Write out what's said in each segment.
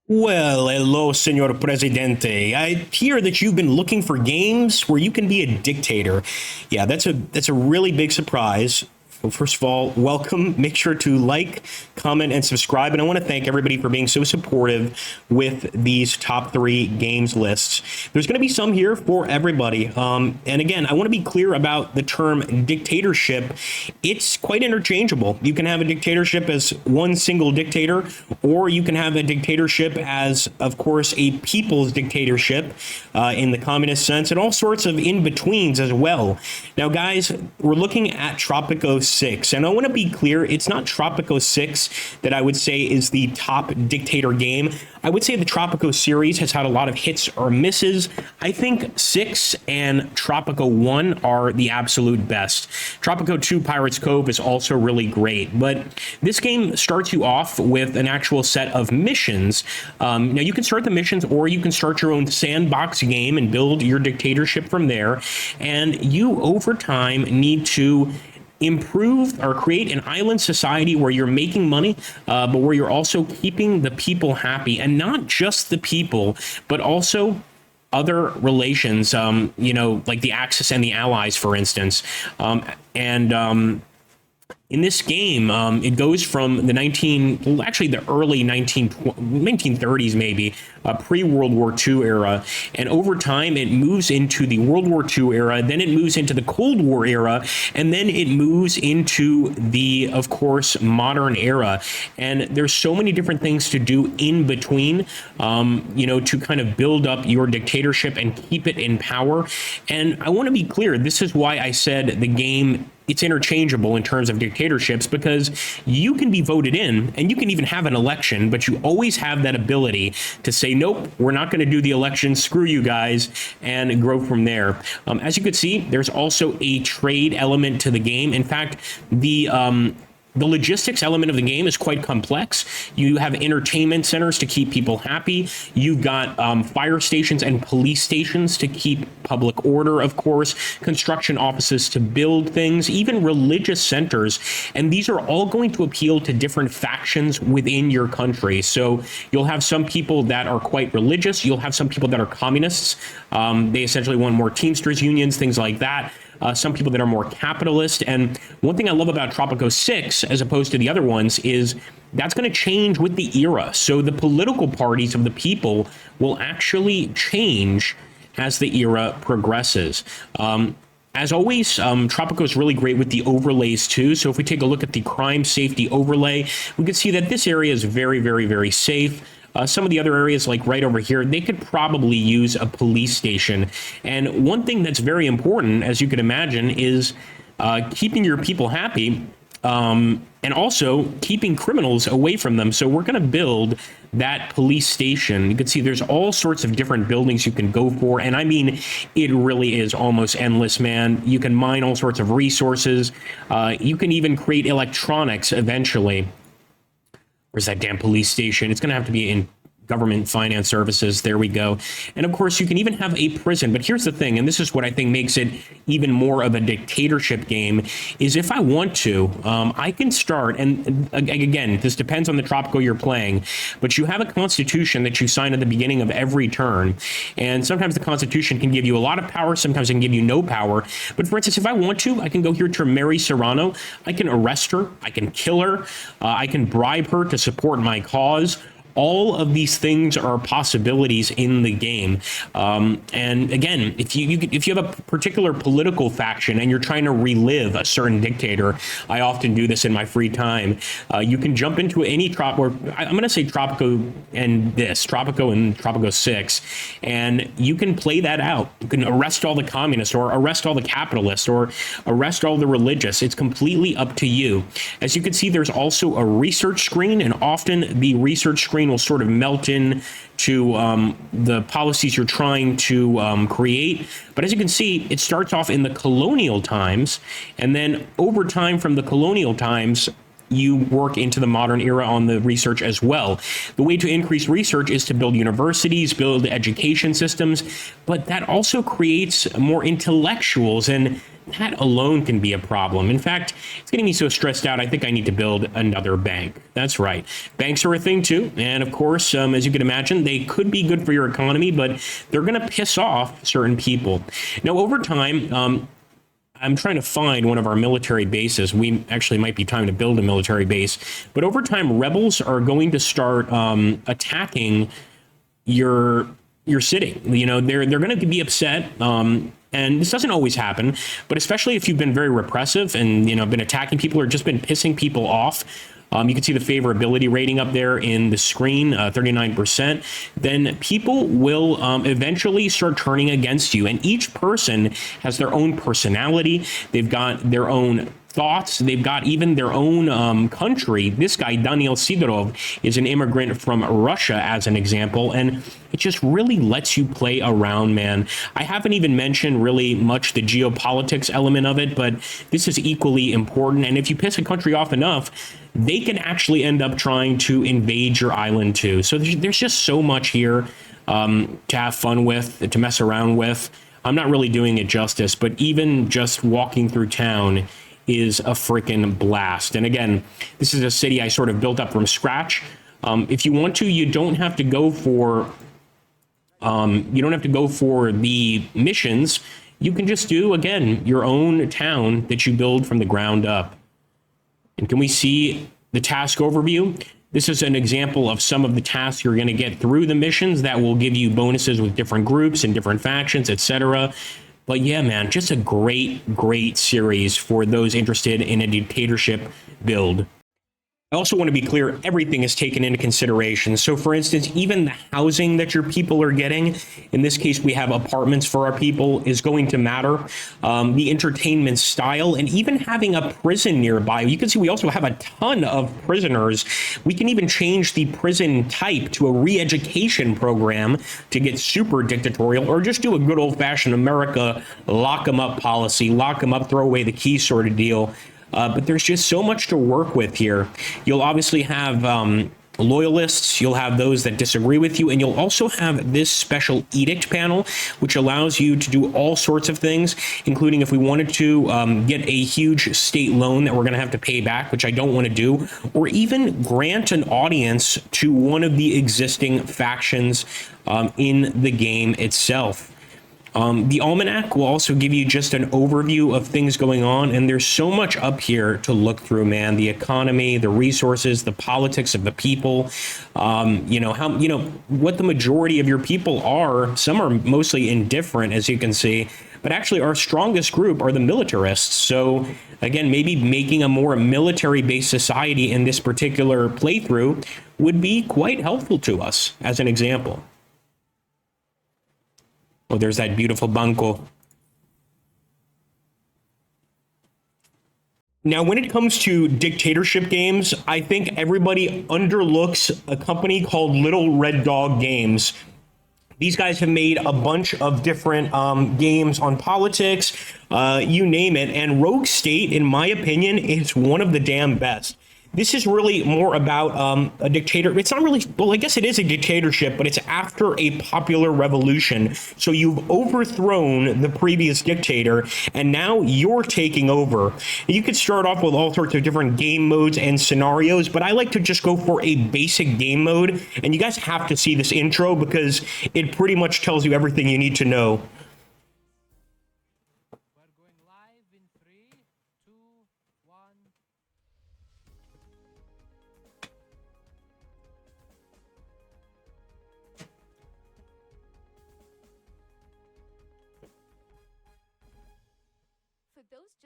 Well, hello, Senor Presidente. I hear that you've been looking for games where you can be a dictator. Yeah, that's a really big surprise. Well, first of all, welcome. Make sure to like, comment, and subscribe. And I want to thank everybody for being so supportive with these top three games lists. There's going to be some here for everybody. And again, I want to be clear about the term dictatorship. It's quite interchangeable. You can have a dictatorship as one single dictator, or you can have a dictatorship as, of course, a people's dictatorship in the communist sense, and all sorts of in-betweens as well. Now, guys, we're looking at Tropico 6. And I want to be clear, it's not Tropico 6 that I would say is the top dictator game. I would say the Tropico series has had a lot of hits or misses. I think 6 and Tropico 1 are the absolute best. Tropico 2 Pirates Cove is also really great, but this game starts you off with an actual set of missions. Now, you can start the missions, or you can start your own sandbox game and build your dictatorship from there. And you, over time, need to improve or create an island society where you're making money, but where you're also keeping the people happy, and not just the people, but also other relations, like the Axis and the Allies, for instance. In this game, it goes from the early 1930s, maybe, pre-World War II era. And over time, it moves into the World War II era, then it moves into the Cold War era, and then it moves into the, of course, modern era. And there's so many different things to do in between, to kind of build up your dictatorship and keep it in power. And I want to be clear, this is why I said the game, it's interchangeable in terms of dictatorships, because you can be voted in and you can even have an election, but you always have that ability to say, nope, we're not going to do the election, screw you guys, and grow from there. As you can see, there's also a trade element to the game. In fact, the logistics element of the game is quite complex. You have entertainment centers to keep people happy. You've got fire stations and police stations to keep public order, of course, construction offices to build things, even religious centers. And these are all going to appeal to different factions within your country. So you'll have some people that are quite religious. You'll have some people that are communists. They essentially want more Teamsters unions, things like that. Some people that are more capitalist. And one thing I love about Tropico 6, as opposed to the other ones, is that's going to change with the era. So the political parties of the people will actually change as the era progresses. As always, Tropico is really great with the overlays too. So if we take a look at the crime safety overlay, we can see that this area is very, very, very safe. Some of the other areas, like right over here, they could probably use a police station. And one thing that's very important, as you can imagine, is keeping your people happy, and also keeping criminals away from them. So we're going to build that police station. You can see there's all sorts of different buildings you can go for. And I mean, it really is almost endless, man. You can mine all sorts of resources. You can even create electronics eventually. Where's that damn police station? It's going to have to be in government finance services. There we go. And of course, you can even have a prison. But here's the thing, and this is what I think makes it even more of a dictatorship game, is if I want to, I can start, and again, this depends on the Tropico you're playing, but you have a constitution that you sign at the beginning of every turn. And sometimes the constitution can give you a lot of power, sometimes it can give you no power. But for instance, if I want to, I can go here to Mary Serrano. I can arrest her, I can kill her, I can bribe her to support my cause. All of these things are possibilities in the game. And again, if you have a particular political faction and you're trying to relive a certain dictator, I often do this in my free time. You can jump into any I'm going to say Tropico and Tropico 6, and you can play that out. You can arrest all the communists, or arrest all the capitalists, or arrest all the religious. It's completely up to you. As you can see, there's also a research screen, and often the research screen will sort of melt in to the policies you're trying to create. But as you can see, it starts off in the colonial times, and then over time from the colonial times, you work into the modern era on the research as well. The way to increase research is to build universities, build education systems, but that also creates more intellectuals, and that alone can be a problem. In fact, it's getting me so stressed out, I think I need to build another bank. That's right. Banks are a thing too. And of course, as you can imagine, they could be good for your economy, but they're going to piss off certain people. Now, over time, I'm trying to find one of our military bases. We actually might be time to build a military base. But over time, rebels are going to start attacking your city. You know, they're going to be upset. And this doesn't always happen, but especially if you've been very repressive and been attacking people or just been pissing people off. You can see the favorability rating up there in the screen, 39%. Then people will eventually start turning against you. And each person has their own personality. They've got their own thoughts. They've got even their own country. This guy, Daniel Sidorov, is an immigrant from Russia, as an example. And it just really lets you play around, man. I haven't even mentioned really much the geopolitics element of it, but this is equally important. And if you piss a country off enough, they can actually end up trying to invade your island too. So there's just so much here to have fun with, to mess around with. I'm not really doing it justice, but even just walking through town is a freaking blast. And again, this is a city I sort of built up from scratch. If you want to, you don't have to go for the missions. You can just do, again, your own town that you build from the ground up. And can we see the task overview? This is an example of some of the tasks you're going to get through the missions that will give you bonuses with different groups and different factions, etc. But yeah, man, just a great series for those interested in a dictatorship build. I also want to be clear, everything is taken into consideration. So for instance, even the housing that your people are getting, in this case, we have apartments for our people, is going to matter. The entertainment style, and even having a prison nearby. You can see we also have a ton of prisoners. We can even change the prison type to a re-education program to get super dictatorial, or just do a good old-fashioned America lock them up policy, lock them up, throw away the key sort of deal. But there's just so much to work with here. You'll obviously have loyalists, you'll have those that disagree with you, and you'll also have this special edict panel, which allows you to do all sorts of things, including if we wanted to get a huge state loan that we're going to have to pay back, which I don't want to do, or even grant an audience to one of the existing factions in the game itself. The Almanac will also give you just an overview of things going on, and there's so much up here to look through, man. The economy, the resources, the politics of the people, what the majority of your people are. Some are mostly indifferent, as you can see, but actually our strongest group are the militarists. So again, maybe making a more military-based society in this particular playthrough would be quite helpful to us, as an example. Oh, there's that beautiful banco. Now, when it comes to dictatorship games, I think everybody underlooks a company called Little Red Dog Games. These guys have made a bunch of different games on politics, you name it. And Rogue State, in my opinion, is one of the damn best. This is really more about a dictator. It's not really, well, I guess it is a dictatorship, but it's after a popular revolution. So you've overthrown the previous dictator, and now you're taking over. You could start off with all sorts of different game modes and scenarios, but I like to just go for a basic game mode. And you guys have to see this intro because it pretty much tells you everything you need to know.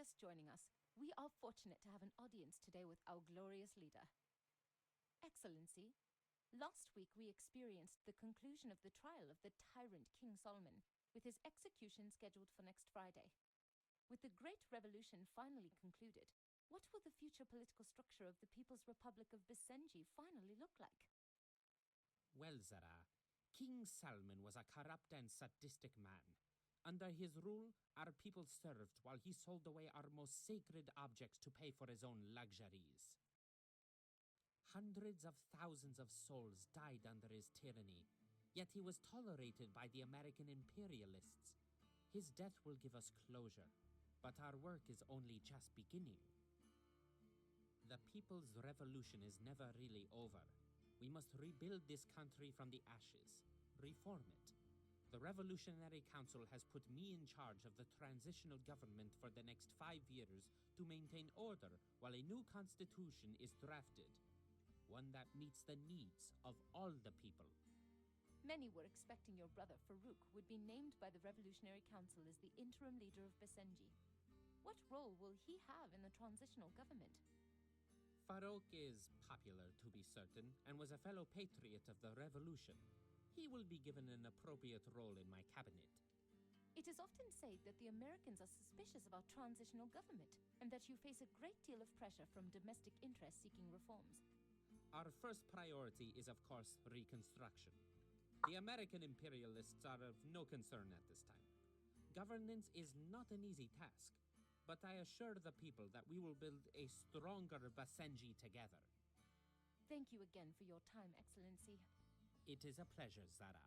Just joining us, we are fortunate to have an audience today with our glorious leader. Excellency, last week we experienced the conclusion of the trial of the tyrant King Solomon, with his execution scheduled for next Friday. With the Great Revolution finally concluded, what will the future political structure of the People's Republic of Bisenji finally look like? Well, Zara, King Salman was a corrupt and sadistic man. Under his rule, our people served while he sold away our most sacred objects to pay for his own luxuries. Hundreds of thousands of souls died under his tyranny, yet he was tolerated by the American imperialists. His death will give us closure. but our work is only just beginning. The people's revolution is never really over. We must rebuild this country from the ashes, reform it. The Revolutionary Council has put me in charge of the transitional government for the next 5 years to maintain order while a new constitution is drafted, one that meets the needs of all the people. Many were expecting your brother, Farouk, would be named by the Revolutionary Council as the interim leader of Basenji. What role will he have in the transitional government? Farouk is popular, to be certain, and was a fellow patriot of the revolution. He will be given an appropriate role in my cabinet. It is often said that the Americans are suspicious of our transitional government, and that you face a great deal of pressure from domestic interests seeking reforms. Our first priority is, of course, reconstruction. The American imperialists are of no concern at this time. Governance is not an easy task, but I assure the people that we will build a stronger Basenji together. Thank you again for your time, Excellency. It is a pleasure, Zara.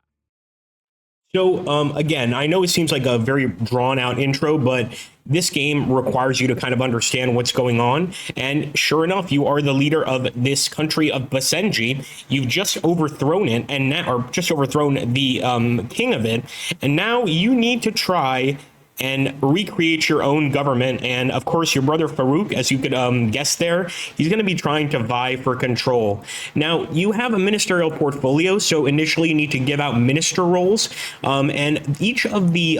So, again, I know it seems like a very drawn-out intro, but this game requires you to kind of understand what's going on. And sure enough, you are the leader of this country of Basenji. You've just overthrown it, and now, or just overthrown the king of it, and now you need to try and recreate your own government. And of course, your brother Farouk, as you could guess there, he's going to be trying to vie for control. Now, you have a ministerial portfolio, so initially you need to give out minister roles, and each of the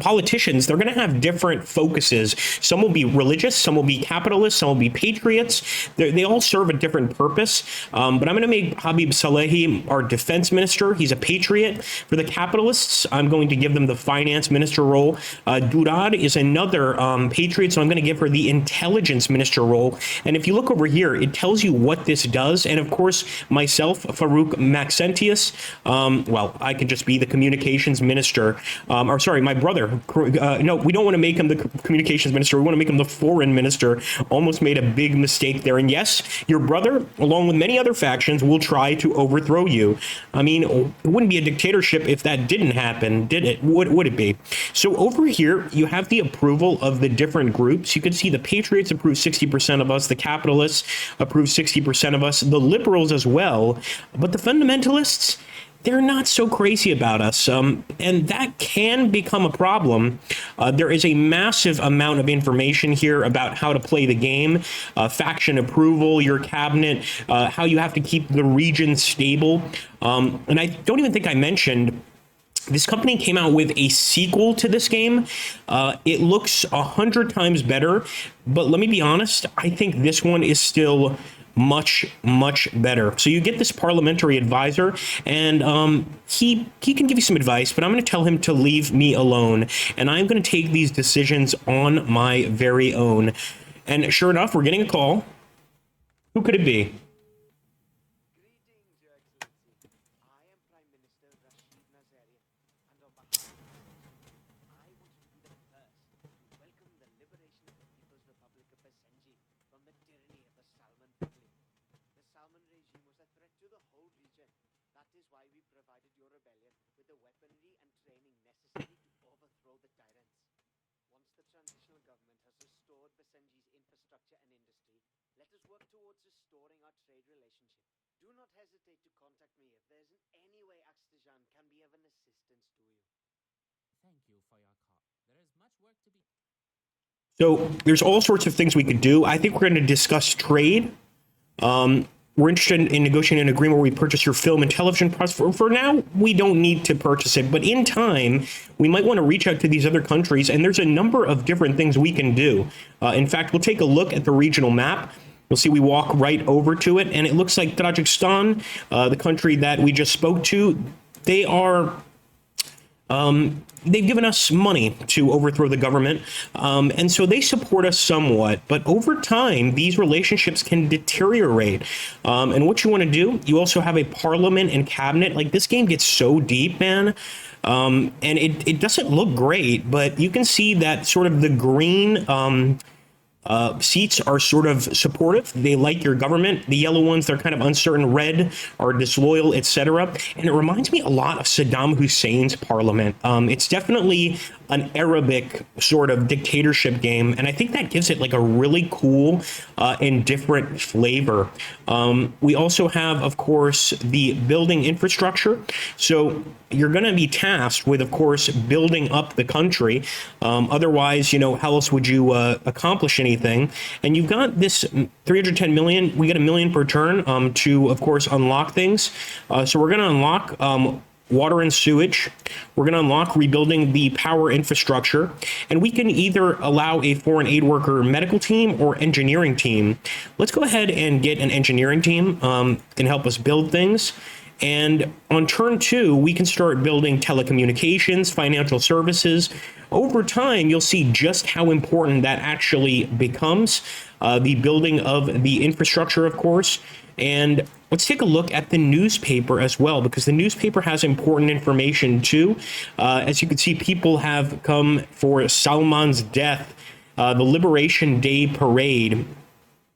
politicians, they're going to have different focuses. Some will be religious, some will be capitalists, some will be patriots. They all serve a different purpose. But I'm going to make Habib Salehi our defense minister. He's a patriot. For the capitalists, I'm going to give them the finance minister role. Durad is another patriot, so I'm going to give her the intelligence minister role. And if you look over here, it tells you what this does. And of course, myself, Farouk Maxentius, well, I can just be the communications minister. Or sorry, my brother. No, we don't want to make him the communications minister. We want to make him the foreign minister. Almost made a big mistake there. And yes, your brother, along with many other factions, will try to overthrow you. I mean, it wouldn't be a dictatorship if that didn't happen, did it? Would it be? So over here, you have the approval of the different groups. You can see the Patriots approve 60% of us. The capitalists approve 60% of us. The liberals as well. But the fundamentalists, they're not so crazy about us, and that can become a problem. There is a massive amount of information here about how to play the game, faction approval, your cabinet, how you have to keep the region stable. And I don't even think I mentioned, this company came out with a sequel to this game. It looks 100 times better, but let me be honest, I think this one is still much better. So you get this parliamentary advisor, and he can give you some advice, but I'm going to tell him to leave me alone, and I'm going to take these decisions on my very own. And sure enough, we're getting a call. Who could it be? Greetings, Your Excellency. I am Prime Minister Rashid Nazarian, and on behalf I want to be the first to welcome the liberation of the People's Republic of Basenji from the tyranny of the Salman family. The Salman regime was a threat to the whole region. That is why we provided your rebellion with the weaponry and training necessary to overthrow the tyrants. Once the transitional government has restored Basenji's infrastructure and industry, let us work towards restoring our trade relationship. Do not hesitate to contact me if there is in any way Akhtajan can be of an assistance to you. Thank you for your call. There is much work to be. So there's all sorts of things we could do. I think we're going to discuss trade. We're interested in negotiating an agreement where we purchase your film and television products. For now, we don't need to purchase it, but in time, we might want to reach out to these other countries, and there's a number of different things we can do. In fact, we'll take a look at the regional map. You'll see we walk right over to it, and it looks like Tajikistan, the country that we just spoke to, they are they've given us money to overthrow the government, and so they support us somewhat. But over time, these relationships can deteriorate. And what you want to do, you also have a parliament and cabinet. Like, this game gets so deep, man. And it doesn't look great, but you can see that sort of the green seats are sort of supportive. They like your government. The yellow ones, they're kind of uncertain. Red are disloyal, etc. And it reminds me a lot of Saddam Hussein's parliament. It's definitely an Arabic sort of dictatorship game, and I think that gives it like a really cool and different flavor. We also have, of course, the building infrastructure. So you're going to be tasked with, of course, building up the country. Otherwise, you know, how else would you accomplish anything? And you've got this 310 million. We get a million per turn to, of course, unlock things. So we're going to unlock water and sewage. We're going to unlock rebuilding the power infrastructure, and we can either allow a foreign aid worker medical team or engineering team. Let's go ahead and get an engineering team, can help us build things. And on turn 2, we can start building telecommunications, financial services. Over time, you'll see just how important that actually becomes, the building of the infrastructure, of course. And let's take a look at the newspaper as well, because the newspaper has important information too. As you can see, people have come for Salman's death, the Liberation Day Parade,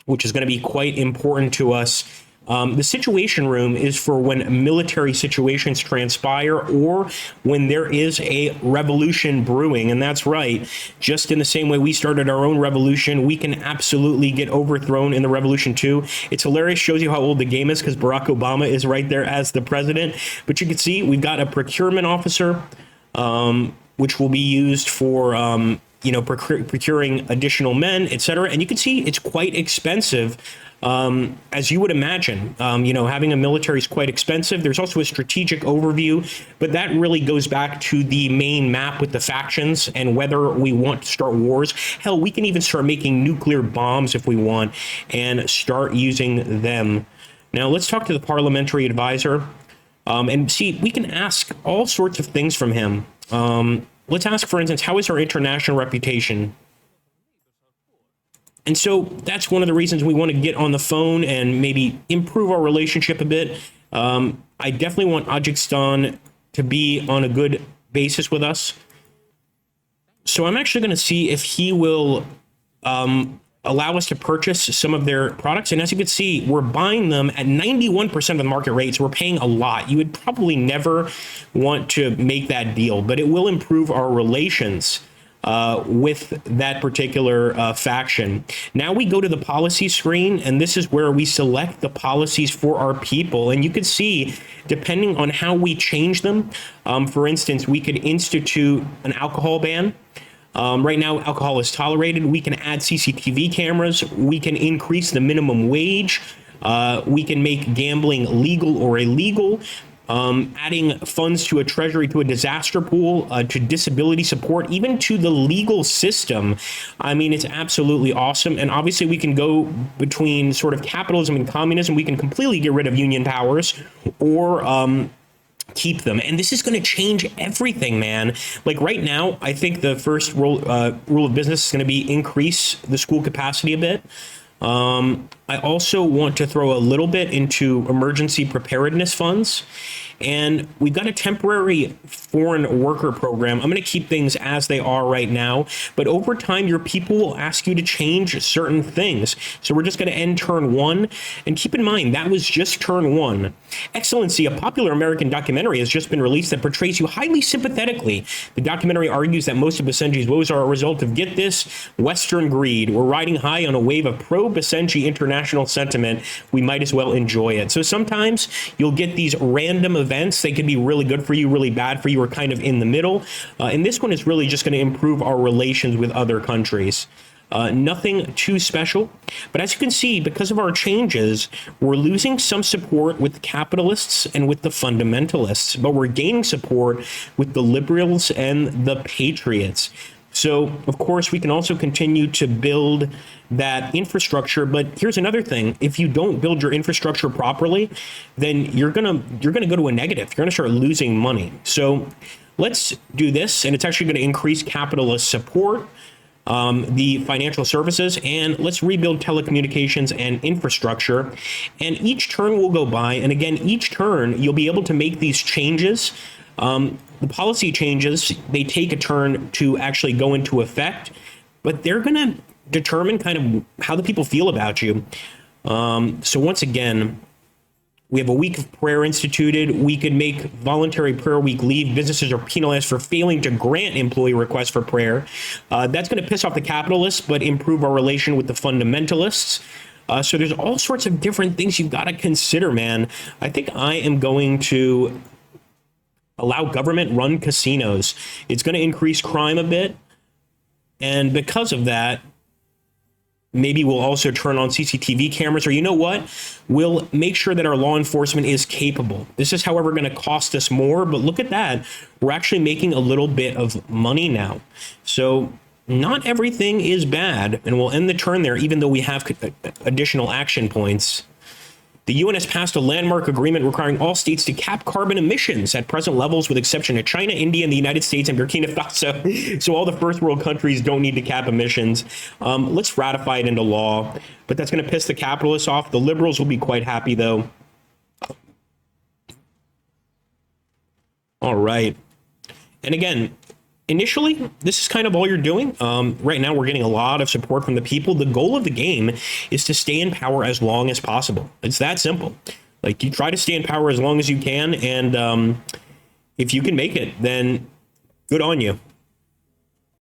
which is going to be quite important to us. The Situation Room is for when military situations transpire or when there is a revolution brewing. And that's right. Just in the same way we started our own revolution, we can absolutely get overthrown in the revolution too. It's hilarious. Shows you how old the game is because Barack Obama is right there as the president. But you can see we've got a procurement officer, which will be used for procuring additional men, etc. And you can see it's quite expensive. As you would imagine, having a military is quite expensive. There's also a strategic overview, but that really goes back to the main map with the factions and whether we want to start wars. Hell, we can even start making nuclear bombs if we want and start using them. Now, let's talk to the parliamentary advisor and see, we can ask all sorts of things from him. Let's ask, for instance, how is our international reputation? And so that's one of the reasons we want to get on the phone and maybe improve our relationship a bit. I definitely want Tajikistan to be on a good basis with us. So I'm actually going to see if he will allow us to purchase some of their products. And as you can see, we're buying them at 91% of the market rate. So we're paying a lot. You would probably never want to make that deal, but it will improve our relations with that particular faction. Now we go to the policy screen, and this is where we select the policies for our people. And you can see, depending on how we change them, for instance, we could institute an alcohol ban. Right now, alcohol is tolerated. We can add CCTV cameras. We can increase the minimum wage. We can make gambling legal or illegal. Adding funds to a treasury, to a disaster pool, to disability support, even to the legal system. I mean, it's absolutely awesome. And obviously we can go between sort of capitalism and communism. We can completely get rid of union powers or keep them. And this is going to change everything, man. Like right now, I think the first rule of business is going to be increase the school capacity a bit. I also want to throw a little bit into emergency preparedness funds. And we've got a temporary foreign worker program. I'm going to keep things as they are right now, but over time, your people will ask you to change certain things. So we're just going to end turn 1. And keep in mind, that was just turn 1. Excellency, a popular American documentary has just been released that portrays you highly sympathetically. The documentary argues that most of Basenji's woes are a result of, get this, Western greed. We're riding high on a wave of pro-Basenji international sentiment. We might as well enjoy it. So sometimes you'll get these random events. They can be really good for you, really bad for you, or kind of in the middle. And this one is really just going to improve our relations with other countries. Nothing too special. But as you can see, because of our changes, we're losing some support with the capitalists and with the fundamentalists, but we're gaining support with the liberals and the patriots. So, of course, we can also continue to build that infrastructure. But here's another thing. If you don't build your infrastructure properly, then you're gonna go to a negative. You're going to start losing money. So let's do this. And it's actually going to increase capitalist support, the financial services, and let's rebuild telecommunications and infrastructure. And each turn will go by. And again, each turn, you'll be able to make these changes. The policy changes, they take a turn to actually go into effect, but they're going to determine kind of how the people feel about you. So once again, We have a week of prayer instituted. We could make voluntary prayer week leave. Businesses are penalized for failing to grant employee requests for prayer. That's going to piss off the capitalists, but improve our relation with the fundamentalists. So there's all sorts of different things you've got to consider, man. I think I am going to allow government-run casinos. It's going to increase crime a bit. And because of that, maybe we'll also turn on CCTV cameras, or you know what? We'll make sure that our law enforcement is capable. This is, however, going to cost us more, but look at that. We're actually making a little bit of money now. So not everything is bad, and we'll end the turn there, even though we have additional action points. The UN has passed a landmark agreement requiring all states to cap carbon emissions at present levels, with exception of China, India, and the United States and Burkina Faso. So all the first world countries don't need to cap emissions. Let's ratify it into law, but that's going to piss the capitalists off. The liberals will be quite happy, though. All right. And again, initially, this is kind of all you're doing. Right now, we're getting a lot of support from the people. The goal of the game is to stay in power as long as possible. It's that simple. Like, you try to stay in power as long as you can, and if you can make it, then good on you.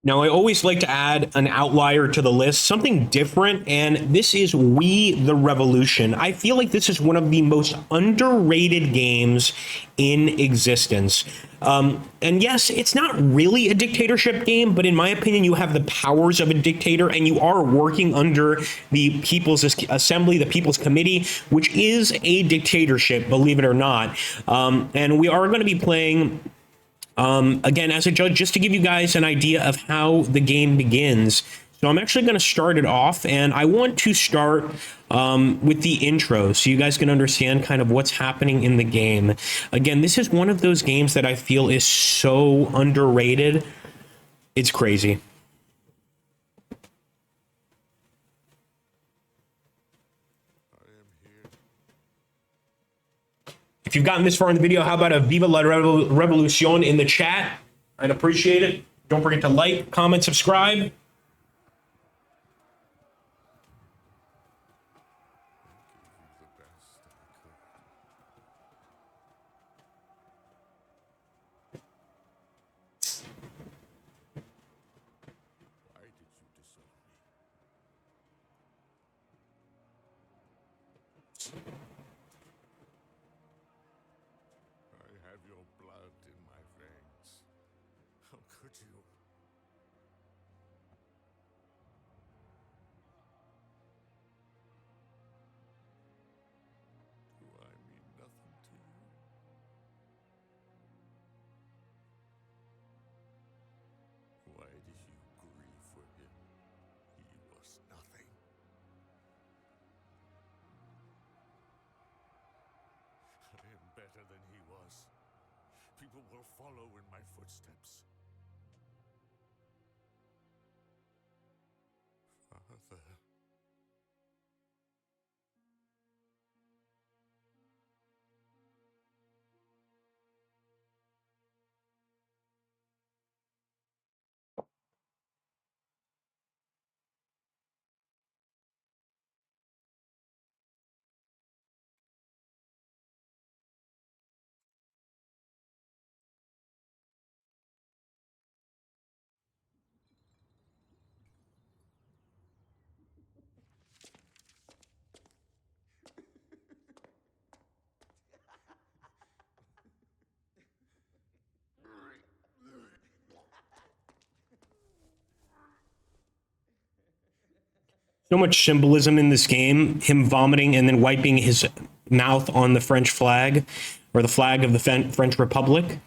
Now, I always like to add an outlier to the list, something different, and this is We the Revolution. I feel like this is one of the most underrated games in existence. And yes, it's not really a dictatorship game, but in my opinion, you have the powers of a dictator, and you are working under the People's Assembly, the People's Committee, which is a dictatorship, believe it or not. And we are going to be playing again, as a judge, just to give you guys an idea of how the game begins. So I'm actually going to start it off, and I want to start with the intro so you guys can understand kind of what's happening in the game. Again, this is one of those games that I feel is so underrated. It's crazy. If you've gotten this far in the video, how about a Viva la Revolucion in the chat? I'd appreciate it. Don't forget to like, comment, subscribe. Why did you disown me? I have your blood in my veins. How could you? Do I mean nothing to you? Why did you grieve for him? He was nothing. I am better than he was. People will follow in my footsteps. Father. So much symbolism in this game, him vomiting and then wiping his mouth on the French flag, or the flag of the French Republic.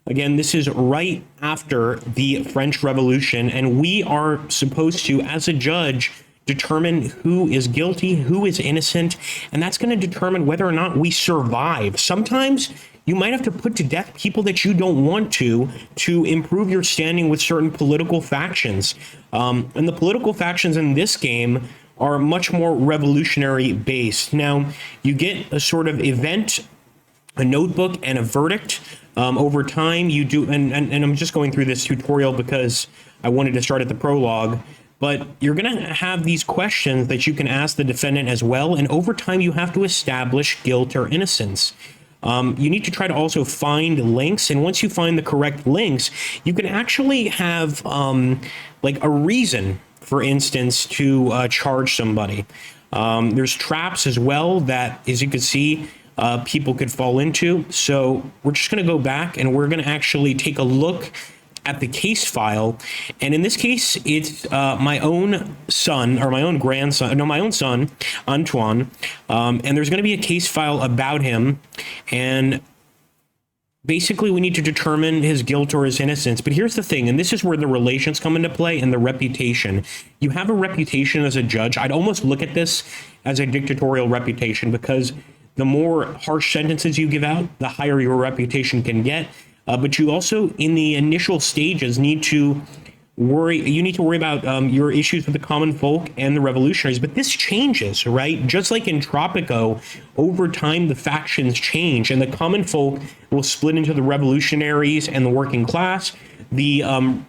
Again, this is right after the French Revolution, and we are supposed to, as a judge, determine who is guilty, who is innocent, and that's going to determine whether or not we survive. Sometimes you might have to put to death people that you don't want to improve your standing with certain political factions. And the political factions in this game are much more revolutionary based. Now, you get a sort of event, a notebook, and a verdict. Over time, you do, and I'm just going through this tutorial because I wanted to start at the prologue. But you're going to have these questions that you can ask the defendant as well. And over time, you have to establish guilt or innocence. You need to try to also find links. And once you find the correct links, you can actually have like a reason, for instance, to charge somebody. There's traps as well that, as you can see, people could fall into. So we're just going to go back and we're going to actually take a look at the case file. And in this case, it's my own son, or my own grandson, no, my own son, Antoine. And there's going to be a case file about him. And basically, we need to determine his guilt or his innocence. But here's the thing, and this is where the relations come into play and the reputation. You have a reputation as a judge. I'd almost look at this as a dictatorial reputation, because the more harsh sentences you give out, the higher your reputation can get. But you also, in the initial stages, need to worry about your issues with the common folk and the revolutionaries. But this changes, right? Just like in Tropico, over time, the factions change, and the common folk will split into the revolutionaries and the working class. The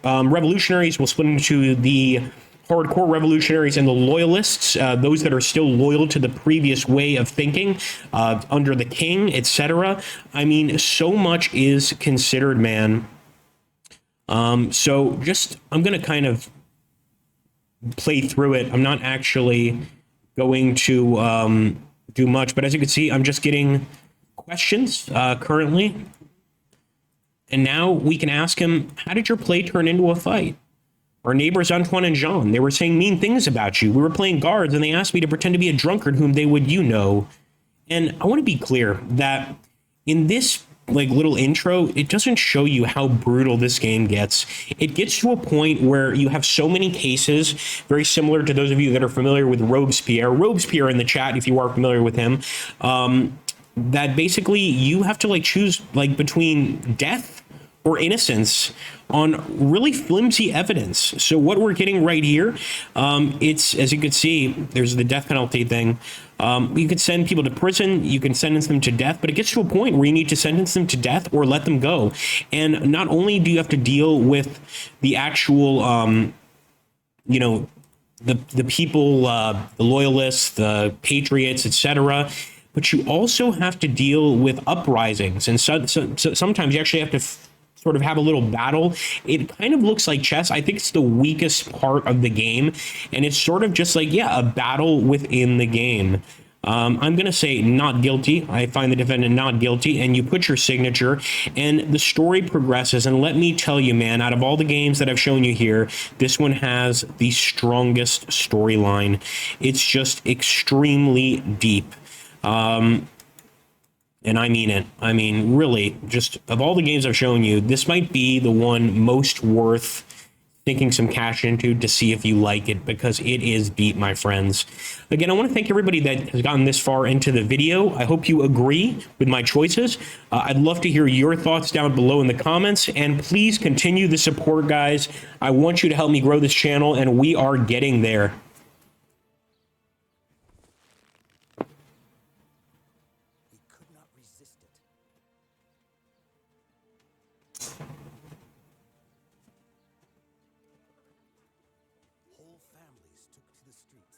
revolutionaries will split into the hardcore revolutionaries and the loyalists, those that are still loyal to the previous way of thinking under the king, etc. I mean, so much is considered, man. So just, I'm going to kind of play through it. I'm not actually going to do much, but as you can see, I'm just getting questions currently. And now we can ask him, how did your play turn into a fight? Our neighbors Antoine and Jean, they were saying mean things about you. We were playing guards and they asked me to pretend to be a drunkard whom they would, And I want to be clear that in this like little intro, it doesn't show you how brutal this game gets. It gets to a point where you have so many cases, very similar to those of you that are familiar with Robespierre in the chat, if you are familiar with him, that basically you have to like choose like between death or innocence on really flimsy evidence. So what we're getting right here, it's, as you can see, there's the death penalty thing. You could send people to prison, you can sentence them to death, but it gets to a point where you need to sentence them to death or let them go. And not only do you have to deal with the actual, the people, the loyalists, the patriots, etc., but you also have to deal with uprisings. And so sometimes you actually have to sort of have a little battle. It kind of looks like chess. I think it's the weakest part of the game. And it's sort of just like, yeah, a battle within the game. I'm going to say not guilty. I find the defendant not guilty, and you put your signature, and the story progresses. And let me tell you, man, out of all the games that I've shown you here, this one has the strongest storyline. It's just extremely deep. And I mean it. I mean, really, just of all the games I've shown you, this might be the one most worth sinking some cash into to see if you like it, because it is deep, my friends. Again, I want to thank everybody that has gotten this far into the video. I hope you agree with my choices. I'd love to hear your thoughts down below in the comments, and please continue the support, guys. I want you to help me grow this channel, and we are getting there. We could not resist it. Whole families took to the streets.